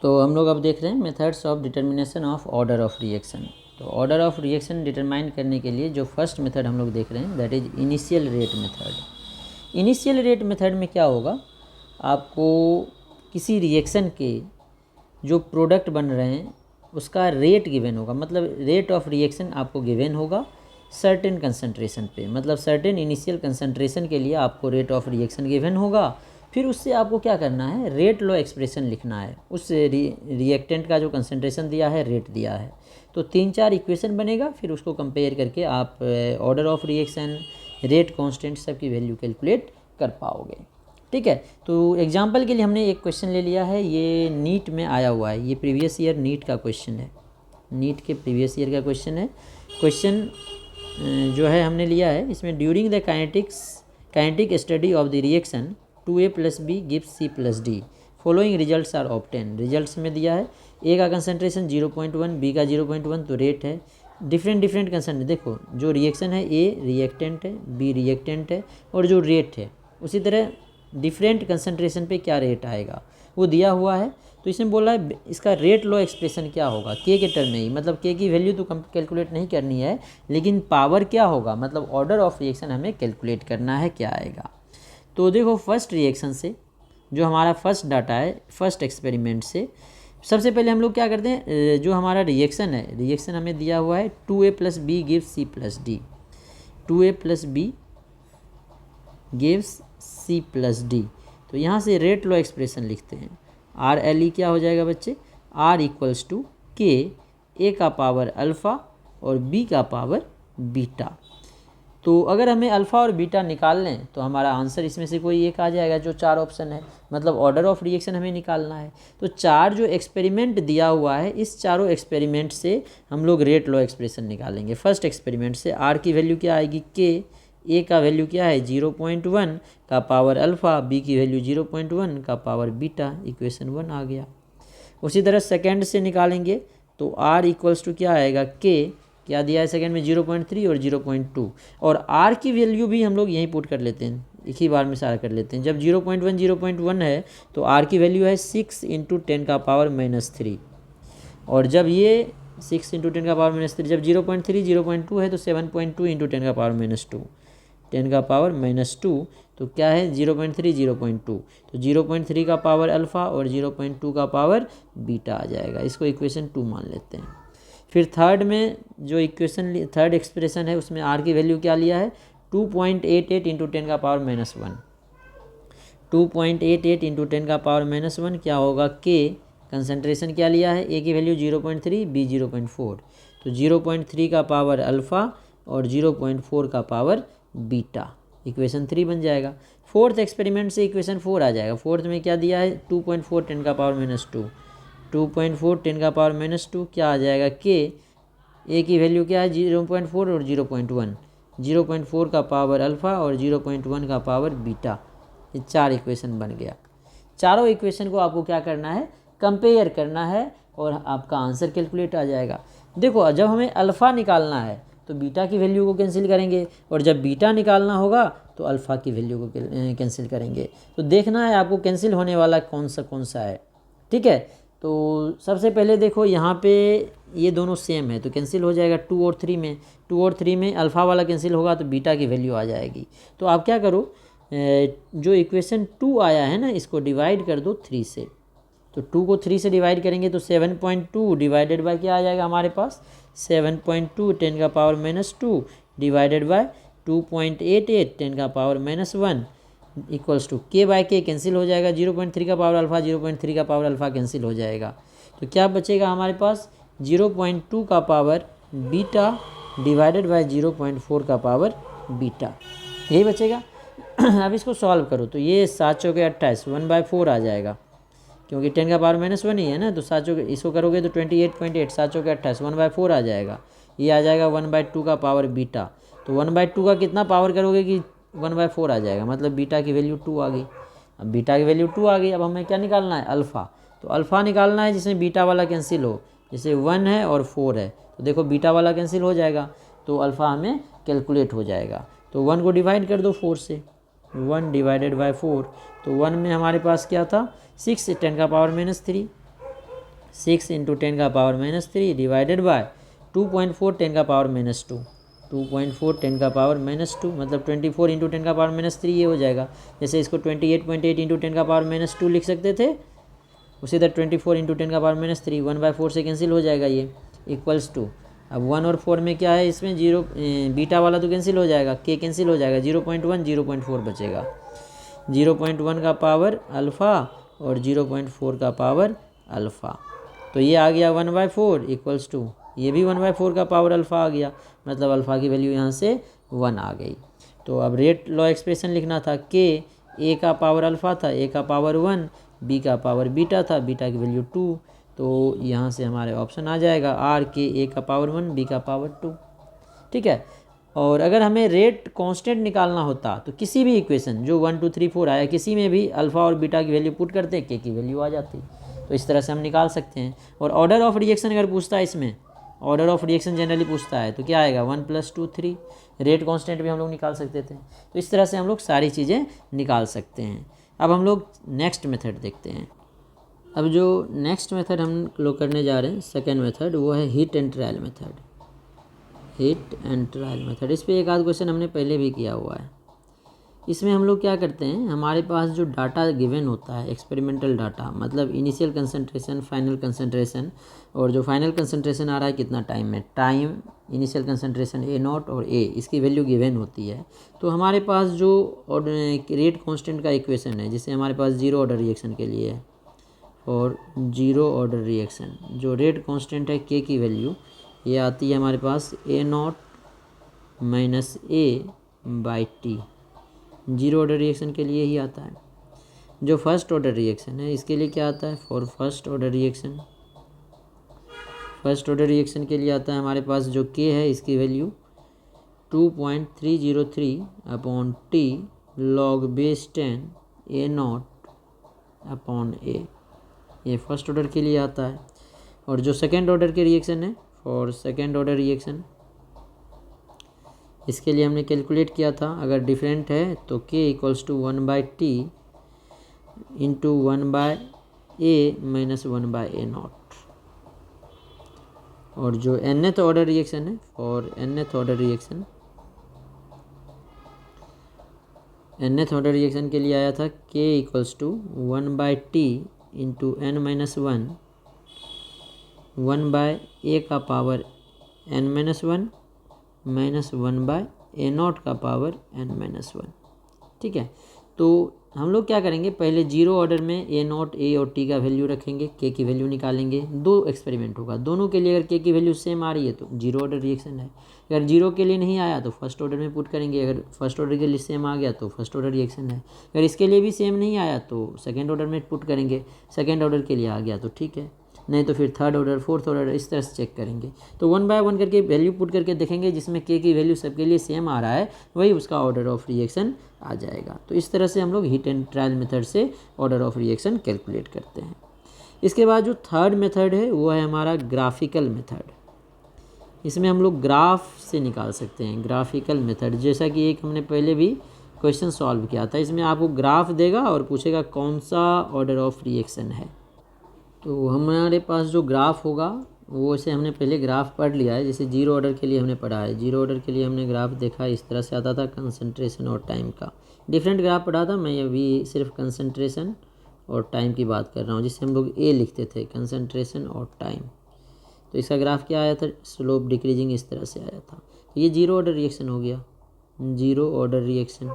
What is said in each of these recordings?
तो हम लोग अब देख रहे हैं methods of determination of order of reaction. तो ऑर्डर ऑफ रिएक्शन डिटरमाइन करने के लिए जो फर्स्ट मेथड हम लोग देख रहे हैं that is initial rate method. Initial rate method में क्या होगा, आपको किसी रिएक्शन के जो प्रोडक्ट बन रहे हैं उसका रेट गिवन होगा, मतलब रेट ऑफ रिएक्शन आपको गिवन होगा सर्टेन कंसंट्रेशन पे, मतलब सर्टेन इनिशियल कंसंट्रेशन के लिए आपको रेट ऑफ रिएक्शन गिवन होगा। फिर उससे आपको क्या करना है, रेट लॉ एक्सप्रेशन लिखना है। उस रिएक्टेंट का जो कंसंट्रेशन दिया है, रेट दिया है, तो 3-4 इक्वेशन बनेगा। फिर उसको कंपेयर करके आप order of reaction, rate constant सब की वैल्यू कैलकुलेट कर पाओगे। ठीक है, तो एग्जांपल के लिए हमने एक क्वेश्चन ले लिया है, ये नीट में आया हुआ है, ये प्रीवियस ईयर नीट का क्वेश्चन है, नीट के प्रीवियस ईयर का क्वेश्चन है। क्वेश्चन जो है हमने लिया है, इसमें during the kinetic study of the reaction 2a + b gives c + d following results are obtain. Results में दिया है a का कंसंट्रेशन 0.1, b का 0.1, तो रेट है। डिफरेंट कंसंट्रेशन, देखो जो रिएक्शन है a रिएक्टेंट है, b रिएक्टेंट है, और जो रेट है उसी तरह डिफरेंट कंसंट्रेशन पे क्या रेट आएगा वो दिया हुआ है। तो इसमें बोला है इसका रेट लॉ एक्सप्रेशन क्या होगा, के टर्म में ही, मतलब के की वैल्यू तो कैलकुलेट नहीं करनी है, लेकिन पावर क्या होगा, मतलब ऑर्डर ऑफ रिएक्शन हमें कैलकुलेट करना है क्या आएगा। तो देखो फर्स्ट रिएक्शन से जो हमारा फर्स्ट डाटा है, फर्स्ट एक्सपेरिमेंट से सबसे पहले हम लोग क्या करते हैं, जो हमारा रिएक्शन है, रिएक्शन हमें दिया हुआ है 2a + b gives c + d, 2a + b gives c + d। तो यहाँ से रेट लॉ एक्सप्रेशन लिखते हैं, आर एल ई क्या हो जाएगा बच्चे, r = k, a का पावर अल्फ़ा और b का पावर बीटा। तो अगर हमें अल्फ़ा और बीटा निकाल लें तो हमारा आंसर इसमें से कोई एक आ जाएगा, जो 4 ऑप्शन है, मतलब ऑर्डर ऑफ रिएक्शन हमें निकालना है। तो 4 जो एक्सपेरिमेंट दिया हुआ है, इस चारों एक्सपेरिमेंट से हम लोग रेट लॉ एक्सप्रेशन निकालेंगे। फर्स्ट एक्सपेरिमेंट से आर की वैल्यू क्या आएगी, के, ए का वैल्यू क्या है 0.1 का पावर अल्फ़ा, बी की वैल्यू 0.1 का पावर बीटा, इक्वेशन 1 आ गया। उसी तरह सेकेंड से निकालेंगे तो आर = क्या आएगा, के, क्या दिया है सेकेंड में 0.3 और 0.2, और आर की वैल्यू भी हम लोग यहीं पुट कर लेते हैं, एक ही बार में सारा कर लेते हैं। जब 0.1 है तो आर की वैल्यू है 6 × 10⁻³ और जब ये 6 × 10⁻³, जब 0.2 है तो 7.2 × 10⁻², तो क्या है 0.3, 0.2, तो 0.3 का पावर अल्फ़ा और 0.2 का पावर बीटा आ जाएगा। इसको इक्वेशन 2 मान लेते हैं। फिर थर्ड में जो इक्वेशन थर्ड एक्सप्रेशन है उसमें आर की वैल्यू क्या लिया है 2.88 × 10⁻⁻1, 2.88 × 10⁻⁻1 क्या होगा, के, कंसंट्रेशन क्या लिया है, ए की वैल्यू 0.3, बी 0.4, तो 0.3 का पावर अल्फ़ा और 0.4 का पावर बीटा, इक्वेशन 3 बन जाएगा। फोर्थ एक्सपेरिमेंट से इक्वेशन 4 आ जाएगा। फोर्थ में क्या दिया है 2.4 10⁻², 2.4 10⁻² क्या आ जाएगा, के, ए की वैल्यू क्या है 0.4 और 0.1, 0.4 का पावर अल्फ़ा और 0.1 का पावर बीटा, ये 4 इक्वेशन बन गया। चारों इक्वेशन को आपको क्या करना है, कंपेयर करना है और आपका आंसर कैलकुलेट आ जाएगा। देखो जब हमें अल्फ़ा निकालना है तो बीटा की वैल्यू को कैंसिल करेंगे, और जब बीटा निकालना होगा तो अल्फ़ा की वैल्यू को कैंसिल करेंगे। तो देखना है आपको कैंसिल होने वाला कौन सा है। ठीक है, तो सबसे पहले देखो यहाँ पे ये दोनों सेम है तो कैंसिल हो जाएगा 2 और 3 में, 2 और 3 में अल्फ़ा वाला कैंसिल होगा तो बीटा की वैल्यू आ जाएगी। तो आप क्या करो, जो इक्वेशन 2 आया है ना इसको डिवाइड कर दो 3 से, तो 2 को 3 से डिवाइड करेंगे तो 7.2 डिवाइडेड बाय क्या आ जाएगा हमारे पास 7.2 10⁻² डिवाइडेड बाय 2.88 10⁻⁻1 इक्वल्स टू के बाय के कैंसिल हो जाएगा, 0.3 का पावर अल्फ़ा 0.3 का पावर अल्फ़ा कैंसिल हो जाएगा। तो क्या बचेगा हमारे पास 0.2 का पावर बीटा डिवाइडेड बाय 0.4 का पावर बीटा, यही बचेगा। अब इसको सॉल्व करो तो ये 7 चौके 28 1/4 आ जाएगा, क्योंकि 10⁻⁻1 ही है ना, तो 7 चौके इसको करोगे तो 28.8, 7 चौके 28 1/4 आ जाएगा। ये आ जाएगा 1/2 का पावर बीटा, तो 1/2 का कितना पावर करोगे कि 1/4 आ जाएगा, मतलब बीटा की वैल्यू 2 आ गई। अब बीटा की वैल्यू 2 आ गई, अब हमें क्या निकालना है अल्फ़ा, तो अल्फ़ा निकालना है जिसमें बीटा वाला कैंसिल हो, जैसे 1 है और 4 है तो देखो बीटा वाला कैंसिल हो जाएगा तो अल्फ़ा हमें कैलकुलेट हो जाएगा। तो 1 को डिवाइड कर दो 4 से, 1 डिवाइडेड बाय 4, तो 1 में हमारे पास क्या था 6 10⁻³ 6 इंटू 10 का पावर -3 डिवाइडेड बाय 2.4 10 का पावर -2, 2.4 10 का पावर -2 मतलब 24 इंटू 10 का पावर -3 ये हो जाएगा। जैसे इसको 28.8 इंटू 10 का पावर -2 लिख सकते थे, उसी तरह 24 इंटू 10 का पावर -3 1/4 से कैंसिल हो जाएगा ये, इक्वल्स टू अब 1 और 4 में क्या है, इसमें जीरो बीटा वाला तो कैंसिल हो जाएगा, के कैंसिल हो जाएगा, 0.1 0.4 बचेगा, 0.1 का पावर अल्फ़ा और 0.4 का पावर अल्फ़ा। तो ये आ गया 1/4 इक्वल्स टू ये भी 1/4 का पावर अल्फ़ा आ गया, मतलब अल्फ़ा की वैल्यू यहाँ से 1 आ गई। तो अब रेट लॉ एक्सप्रेशन लिखना था, के ए का पावर अल्फ़ा था, ए का पावर 1, बी का पावर बीटा था, बीटा की वैल्यू 2, तो यहाँ से हमारे ऑप्शन आ जाएगा आर के, ए का पावर 1 बी का पावर 2। ठीक है। और अगर हमें रेट कांस्टेंट निकालना होता तो किसी भी इक्वेशन जो 1 2 3 4 आया, किसी में भी अल्फ़ा और बीटा की वैल्यू पुट करते, के की वैल्यू आ जाती। तो इस तरह से हम निकाल सकते हैं। और ऑर्डर ऑफ रिएक्शन अगर पूछता है, इसमें ऑर्डर ऑफ रिएक्शन जनरली पूछता है, तो क्या आएगा 1 + 2 3। रेट कांस्टेंट भी हम लोग निकाल सकते थे। तो इस तरह से हम लोग सारी चीज़ें निकाल सकते हैं। अब हम लोग नेक्स्ट मेथड देखते हैं। अब जो नेक्स्ट मेथड हम लोग करने जा रहे हैं, सेकेंड मेथड, वो है hit and trial method. Hit and trial method, इस पर एक आध क्वेश्चन हमने पहले भी किया हुआ है। इसमें हम लोग क्या करते हैं, हमारे पास जो डाटा गिवन होता है, एक्सपेरिमेंटल डाटा, मतलब इनिशियल कंसंट्रेशन, फाइनल कंसंट्रेशन, और जो फाइनल कंसंट्रेशन आ रहा है कितना टाइम में, टाइम इनिशियल कंसंट्रेशन A0 और A, इसकी वैल्यू गिवन होती है। तो हमारे पास जो रेट कांस्टेंट का इक्वेशन है, जिसे हमारे पास जीरो ऑर्डर रिएक्शन के लिए है, और जीरो ऑर्डर रिएक्शन जो रेट कांस्टेंट है के की वैल्यू, ये आती है हमारे पास A0 - A/T, zero order reaction के लिए ही आता है। जो फर्स्ट ऑर्डर रिएक्शन है, इसके लिए क्या आता है, for first order reaction, first order reaction के लिए आता है हमारे पास जो के है, इसकी value 2.303/T log base 10 A0/A, ये फर्स्ट ऑर्डर के लिए आता है। और जो सेकेंड ऑर्डर के रिएक्शन है, फॉर सेकेंड ऑर्डर रिएक्शन, इसके लिए हमने कैलकुलेट किया था, अगर डिफरेंट है तो k = 1/T into 1/A - 1/A0। और जो nth ऑर्डर रिएक्शन है, for nth order reaction, nth order reaction के लिए आया था k = 1/T into n - 1 1/A का पावर n - 1 माइनस 1/A0 का पावर n - 1। ठीक है। तो हम लोग क्या करेंगे, पहले जीरो ऑर्डर में A0, A और T का वैल्यू रखेंगे, के की वैल्यू निकालेंगे। दो एक्सपेरिमेंट होगा, दोनों के लिए अगर के की वैल्यू सेम आ रही है तो जीरो ऑर्डर रिएक्शन है, अगर जीरो के लिए नहीं आया तो फर्स्ट ऑर्डर में पुट करेंगे, अगर फर्स्ट ऑर्डर के लिए सेम आ गया तो फर्स्ट ऑर्डर रिएक्शन है, अगर इसके लिए भी सेम नहीं आया तो सेकेंड ऑर्डर में पुट करेंगे, सेकेंड ऑर्डर के लिए आ गया तो ठीक है, नहीं तो फिर थर्ड ऑर्डर, फोर्थ ऑर्डर, इस तरह से चेक करेंगे। तो 1 बाय 1 करके वैल्यू पुट करके देखेंगे, जिसमें के की वैल्यू सबके लिए सेम आ रहा है वही उसका ऑर्डर ऑफ रिएक्शन आ जाएगा। तो इस तरह से हम लोग हिट एंड ट्रायल मेथड से ऑर्डर ऑफ रिएक्शन कैलकुलेट करते हैं। इसके बाद जो थर्ड मेथड है वो है हमारा ग्राफिकल मेथड। इसमें हम लोग ग्राफ से निकाल सकते हैं, ग्राफिकल मेथड, जैसा कि एक हमने पहले भी क्वेश्चन सॉल्व किया था। इसमें आपको ग्राफ देगा और पूछेगा कौन सा ऑर्डर ऑफ रिएक्शन है। तो हमारे पास जो ग्राफ होगा वो से हमने पहले ग्राफ पढ़ लिया है, जैसे जीरो ऑर्डर के लिए हमने पढ़ा है। जीरो ऑर्डर के लिए हमने ग्राफ देखा, इस तरह से आता था कंसंट्रेशन और टाइम का। डिफरेंट ग्राफ पढ़ा था, मैं अभी सिर्फ कंसंट्रेशन और टाइम की बात कर रहा हूँ, जिससे हम लोग ए लिखते थे, कंसंट्रेशन और टाइम। तो इसका ग्राफ क्या आया था, स्लोप डिक्रीजिंग, इस तरह से आया था। तो ये जीरो ऑर्डर रिएक्शन हो गया, जीरो ऑर्डर रिएक्शन।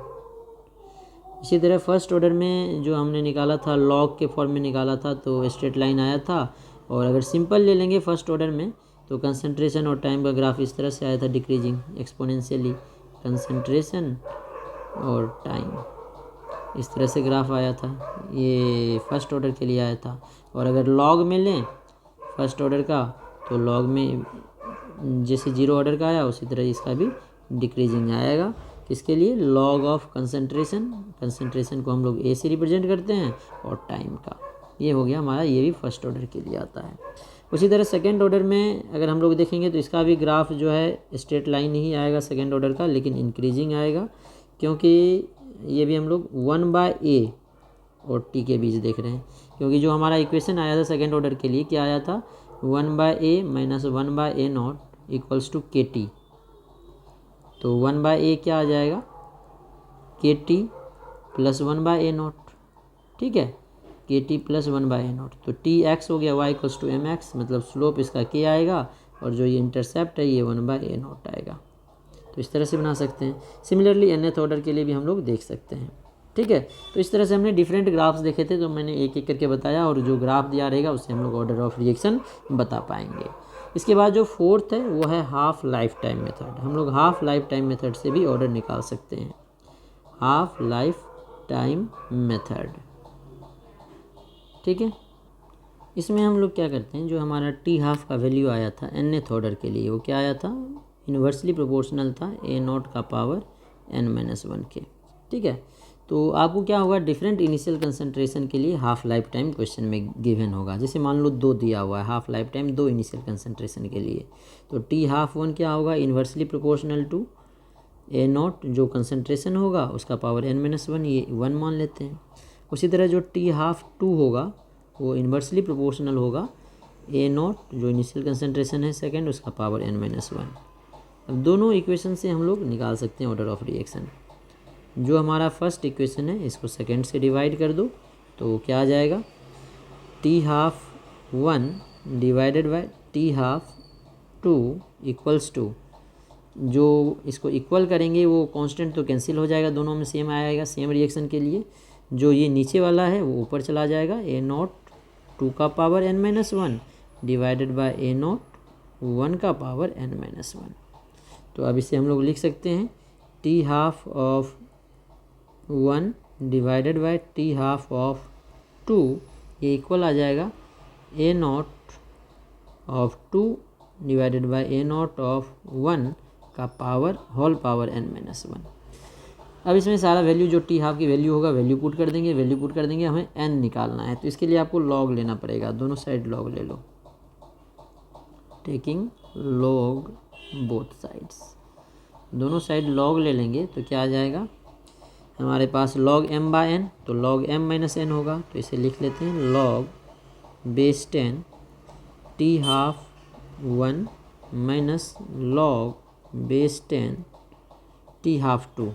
इसी तरह फर्स्ट ऑर्डर में जो हमने निकाला था, लॉग के फॉर्म में निकाला था, तो स्ट्रेट लाइन आया था। और अगर सिंपल ले लेंगे फर्स्ट ऑर्डर में, तो कंसंट्रेशन और टाइम का ग्राफ इस तरह से आया था, डिक्रीजिंग एक्सपोनेंशियली, कंसंट्रेशन और टाइम, इस तरह से ग्राफ आया था। ये फर्स्ट ऑर्डर के लिए आया था। और अगर लॉग में लें फर्स्ट ऑर्डर का, तो लॉग में जैसे जीरो ऑर्डर का आया उसी तरह इसका भी डिक्रीजिंग आएगा। किसके लिए, लॉग ऑफ कंसंट्रेशन, कंसंट्रेशन को हम लोग ए से रिप्रेजेंट करते हैं, और टाइम का। ये हो गया हमारा, ये भी फर्स्ट ऑर्डर के लिए आता है। उसी तरह सेकेंड ऑर्डर में अगर हम लोग देखेंगे तो इसका भी ग्राफ जो है स्ट्रेट लाइन ही आएगा सेकेंड ऑर्डर का, लेकिन इंक्रीजिंग आएगा, क्योंकि ये भी हम लोग 1/A और T के बीच देख रहे हैं। क्योंकि जो हमारा इक्वेशन आया था सेकेंड ऑर्डर के लिए क्या आया था, 1/a minus 1/a nought equals to KT। तो 1/a क्या आ जाएगा, KT प्लस 1/a नॉट, ठीक है, KT प्लस 1/a नॉट। तो TX हो गया y इक्वल्स टू MX, मतलब स्लोप इसका K आएगा और जो ये इंटरसेप्ट है ये 1/a नॉट आएगा। तो इस तरह से बना सकते हैं। सिमिलरली nth ऑर्डर के लिए भी हम लोग देख सकते हैं, ठीक है। तो इस तरह से हमने डिफरेंट ग्राफ्स देखे थे, तो मैंने एक एक करके बताया, और जो ग्राफ दिया रहेगा उससे हम लोग ऑर्डर ऑफ रिएक्शन बता पाएंगे। इसके बाद जो फोर्थ है वो है हाफ लाइफ टाइम मेथड। हम लोग हाफ लाइफ टाइम मेथड से भी ऑर्डर निकाल सकते हैं, हाफ लाइफ टाइम मेथड, ठीक है। इसमें हम लोग क्या करते हैं, जो हमारा टी हाफ का वैल्यू आया था nth ऑर्डर के लिए, वो क्या आया था, इन्वर्सली प्रोपोर्शनल था a0 का पावर n-1 के, ठीक है। तो आपको क्या होगा, डिफरेंट इनिशियल कंसंट्रेशन के लिए हाफ लाइफ टाइम क्वेश्चन में गिवन होगा। जैसे मान लो 2 दिया हुआ है, half life time 2 initial concentration के लिए, तो T12 क्या होगा, इन्वर्सली प्रोपोर्शनल टू a0 जो कंसंट्रेशन होगा उसका पावर n-1, ये 1 मान लेते हैं। उसी तरह जो T12 होगा वो इन्वर्सली प्रोपोर्शनल होगा a0 जो इनिशियल कंसंट्रेशन है सेकेंड, उसका पावर n-1। अब दोनों इक्वेशन से हम लोग निकाल सकते हैं ऑर्डर ऑफ रिएक्शन। जो हमारा फर्स्ट इक्वेशन है इसको सेकेंड से डिवाइड कर दो, तो क्या आ जाएगा, T12 divided by T12 equals to, जो इसको इक्वल करेंगे वो कांस्टेंट तो कैंसिल हो जाएगा, दोनों में सेम आएगा सेम रिएक्शन के लिए। जो ये नीचे वाला है वो ऊपर चला जाएगा, a0 2 का power n-1 divided by a0 1 का पावर n-1। तो अब इसे हम लोग लिख सकते हैं T12 of 1 divided by T12 of 2, ये इक्वल आ जाएगा a0 of 2 divided bye a0 of 1 का पावर होल पावर n-1। अब इसमें सारा वैल्यू जो T12 की वैल्यू होगा वैल्यू पुट कर देंगे, हमें n निकालना है। तो इसके लिए आपको लॉग लेना पड़ेगा, दोनों साइड लॉग ले लो, टेकिंग लॉग बोथ साइड्स, दोनों साइड लॉग ले लेंगे तो क्या आ जाएगा हमारे पास, log m/n, तो log m-n होगा। तो इसे लिख लेते हैं log base 10 T12 minus log base 10 T12,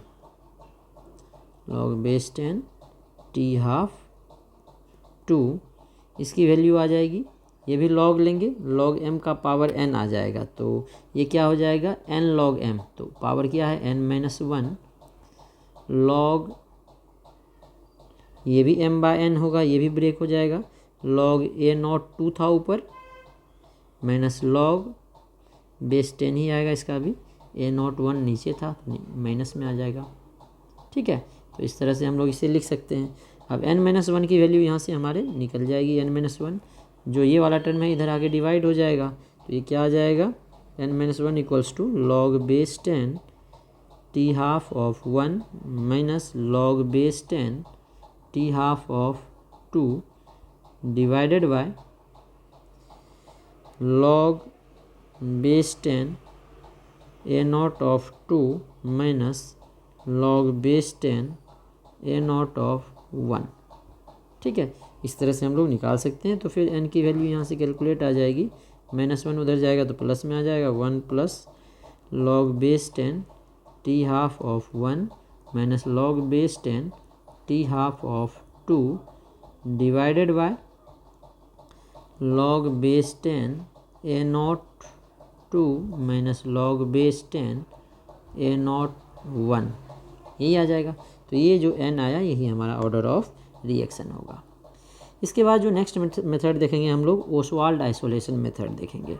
log base 10 T12, इसकी वैल्यू आ जाएगी, ये भी log लेंगे, log m का पावर n आ जाएगा, तो ये क्या हो जाएगा n log m, तो पावर क्या है n-1 log, ये भी m/n होगा, ये भी ब्रेक हो जाएगा, log a0 2 था ऊपर माइनस log बेस 10 ही आएगा, इसका भी a0 1 नीचे था माइनस में आ जाएगा, ठीक है। तो इस तरह से हम लोग इसे लिख सकते हैं। अब n-1 की वैल्यू यहाँ से हमारे निकल जाएगी, n-1 जो ये वाला टर्म है इधर आगे डिवाइड हो जाएगा, तो ये क्या आ जाएगा n-1 equals to log base 10 T12 of 1 minus log base 10 T12 of 2 divided by log base 10 a0 of 2 minus log base 10 a0 of 1, ठीक है। इस तरह से हम लोग निकाल सकते हैं। तो फिर n की वैल्यू यहाँ से कैलकुलेट आ जाएगी, -1 उधर जाएगा तो प्लस में आ जाएगा, 1 plus log base 10 T12 of 1 minus log base 10 T12 of 2 divided by log base 10 a0 2 minus log base 10 a0 1, यही आ जाएगा। तो ये जो n आया यही हमारा ऑर्डर ऑफ रिएक्शन होगा। इसके बाद जो नेक्स्ट मेथड देखेंगे हम लोग, ओसवाल्ड आइसोलेशन मेथड देखेंगे।